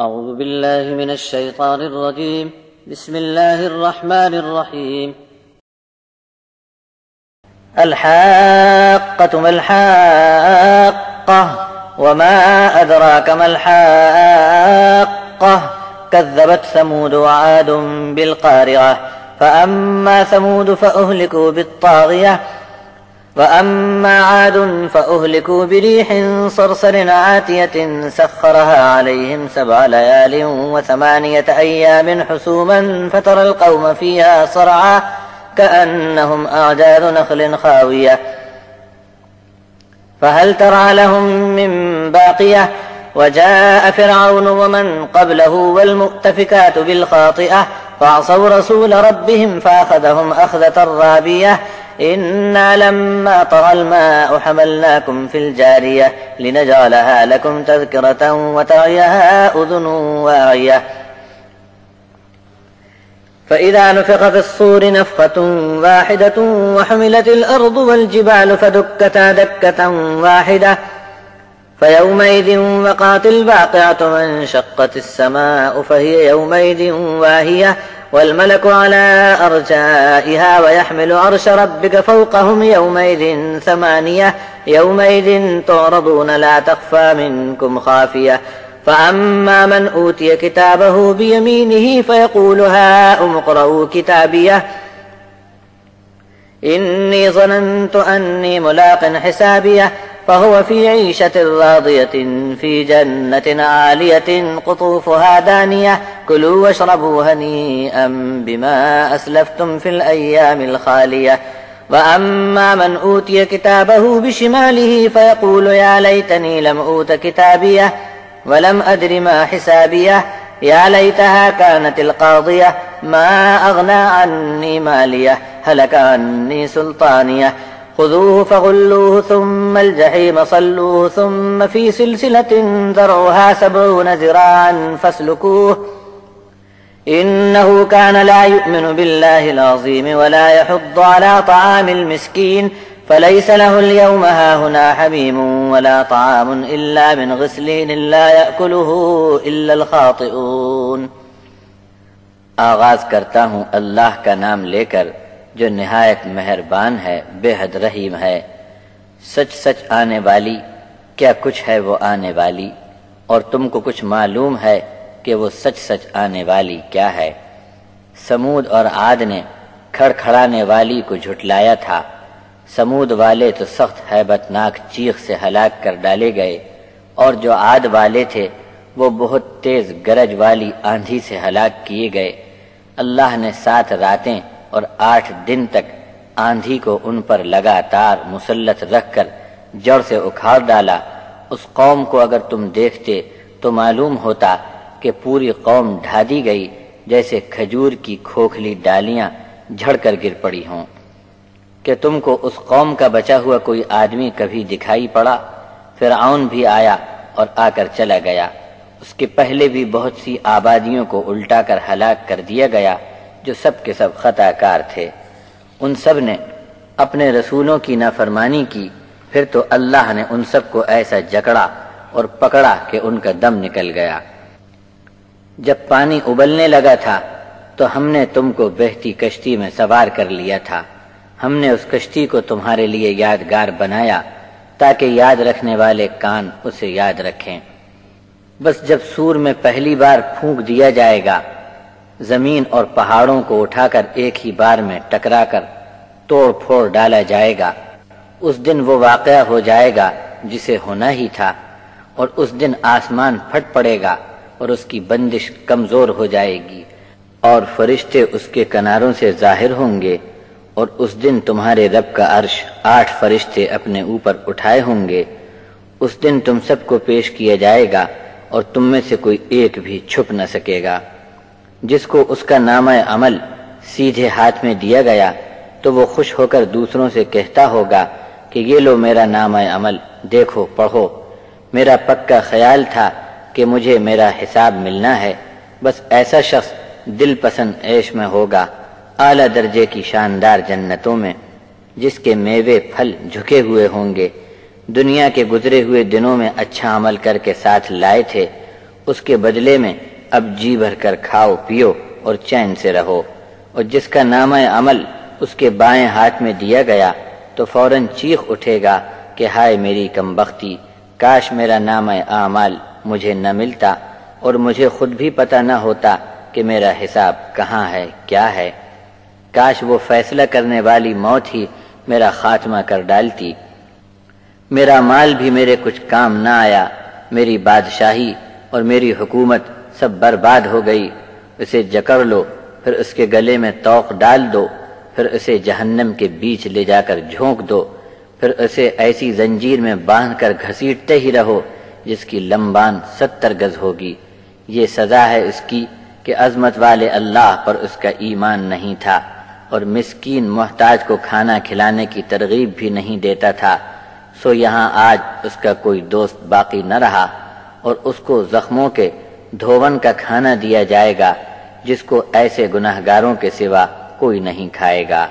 أعوذ بالله من الشيطان الرجيم. بسم الله الرحمن الرحيم. الحاقة ما الحاقة وما أدراك ما الحاقة كذبت ثمود وعاد بالقارعة فأما ثمود فأهلكوا بالطاغية وأما عاد فأهلكوا بريح صرصر عاتية سخرها عليهم 7 ليال و8 أيام حسوما فترى القوم فيها صرعى كأنهم أعجاز نخل خاوية فهل ترى لهم من باقية وجاء فرعون ومن قبله والمؤتفكات بالخاطئة فعصوا رسول ربهم فأخذهم أخذة رابية إنا لما طغى الماء حملناكم في الجارية لنجعلها لكم تذكرة وتعيها أذن واعية فإذا نفخ في الصور نفخة واحدة وحملت الأرض والجبال فدكتا دكة واحدة فيومئذ وقعت الواقعة وانشقت السماء فهي يومئذ واهية والملك على أرجائها ويحمل عرش ربك فوقهم يومئذ 8 يومئذ تعرضون لا تخفى منكم خافية فأما من أوتي كتابه بيمينه فيقول هاؤم اقرءوا كتابيه إني ظننت أني ملاق حسابيه فهو في عيشة راضية في جنة عالية قطوفها دانية كلوا واشربوا هنيئا بما أسلفتم في الأيام الخالية وأما من أوتي كتابه بشماله فيقول يا ليتني لم أوت كتابيه ولم أدر ما حسابيه يا ليتها كانت القاضية ما أغنى عني ماليه هلك عني سلطانيه خذوه فغلوه ثم الجحيم صلوه ثم في سلسلة ذرعها 70 ذراعا فاسلكوه إنه كان لا يؤمن بالله العظيم ولا يحض على طعام المسكين فليس له اليوم هاهنا حميم ولا طعام إلا من غسلين لا يأكله إلا الخاطئون. آغاز کرتا ہوں اللہ کا نام لے کر جو نہایت مہربان ہے بے حد رحیم ہے. سچ سچ آنے والی کیا کچھ ہے وہ آنے والی اور تم کو کچھ معلوم ہے کہ وہ سچ سچ آنے والی کیا ہے. سمود اور عاد نے کھڑکھڑانے والی کو جھٹلایا تھا. سمود والے تو سخت ہیبت ناک چیخ سے ہلاک کر ڈالے گئے اور جو عاد والے تھے وہ بہت تیز گرج والی آندھی سے ہلاک کیے گئے. اللہ نے 7 راتیں اور 8 دن تک آندھی کو ان پر لگاتار مسلط رکھ کر جڑ سے اکھاڑ ڈالا. اس قوم کو اگر تم دیکھتے تو معلوم ہوتا کہ پوری قوم ڈھا دی گئی جیسے کھجور کی کھوکھلی ڈالیاں جھڑ کر گر پڑی ہوں. کہ تم کو اس قوم کا بچا ہوا کوئی آدمی کبھی دکھائی پڑا؟ فرعون بھی آیا اور آ کر چلا گیا. اس کے پہلے بھی بہت سی آبادیوں کو الٹا کر ہلاک کر دیا گیا جو سب کے سب خطا کار تھے. ان سب نے اپنے رسولوں کی نافرمانی کی پھر تو اللہ نے ان سب کو ایسا جکڑا اور پکڑا کہ ان کا دم نکل گیا. جب پانی ابلنے لگا تھا تو ہم نے تم کو بہتی کشتی میں سوار کر لیا تھا. ہم نے اس کشتی کو تمہارے لیے یادگار بنایا تاکہ یاد رکھنے والے کان اسے یاد رکھیں. بس جب سور میں پہلی بار پھونک دیا جائے گا زمین اور پہاڑوں کو اٹھا کر ایک ہی بار میں ٹکرا کر توڑ پھوڑ ڈالا جائے گا. اس دن وہ واقعہ ہو جائے گا جسے ہونا ہی تھا اور اس دن آسمان پھٹ پڑے گا اور اس کی بندش کمزور ہو جائے گی اور فرشتے اس کے کناروں سے ظاہر ہوں گے اور اس دن تمہارے رب کا عرش 8 فرشتے اپنے اوپر اٹھائے ہوں گے. اس دن تم سب کو پیش کیا جائے گا اور تم میں سے کوئی ایک بھی چھپ نہ سکے گا. جس کو اس کا نامہ عمل سیدھے ہاتھ میں دیا گیا تو وہ خوش ہو کر دوسروں سے کہتا ہوگا کہ یہ لو میرا نامہ عمل دیکھو پڑھو. میرا پکا خیال تھا کہ مجھے میرا حساب ملنا ہے. بس ایسا شخص دل پسند عیش میں ہوگا اعلیٰ درجے کی شاندار جنتوں میں جس کے میوے پھل جھکے ہوئے ہوں گے. دنیا کے گزرے ہوئے دنوں میں اچھا عمل کر کے ساتھ لائے تھے اس کے بدلے میں اب جی بھر کر کھاؤ پیو اور چین سے رہو۔ اور جس کا نامہ عمل اس کے بائیں ہاتھ میں دیا گیا تو فوراً چیخ اٹھے گا کہ ہائے میری کمبختی، کاش میرا نامہ اعمال مجھے نہ ملتا اور مجھے خود بھی پتہ نہ ہوتا کہ میرا حساب کہاں ہے کیا ہے۔ کاش وہ فیصلہ کرنے والی موت ہی میرا خاتمہ کر ڈالتی۔ میرا مال بھی میرے کچھ کام نہ آیا، میری بادشاہی اور میری حکومت سب برباد ہو گئی۔ اسے جکڑ لو، پھر اس کے گلے میں طوق ڈال دو، پھر اسے جہنم کے بیچ لے جا کر جھونک دو، پھر اسے ایسی زنجیر میں باندھ کر گھسیٹتے ہی رہو جس کی لمبان 70 گز ہوگی۔ یہ سزا ہے اس کی کہ عظمت والے اللہ پر اس کا ایمان نہیں تھا اور مسکین محتاج کو کھانا کھلانے کی ترغیب بھی نہیں دیتا تھا۔ سو یہاں آج اس کا کوئی دوست باقی نہ رہا اور اس کو زخموں کے دھون کا کھانا دیا جائے گا جس کو ایسے گناہگاروں کے سوا کوئی نہیں کھائے گا۔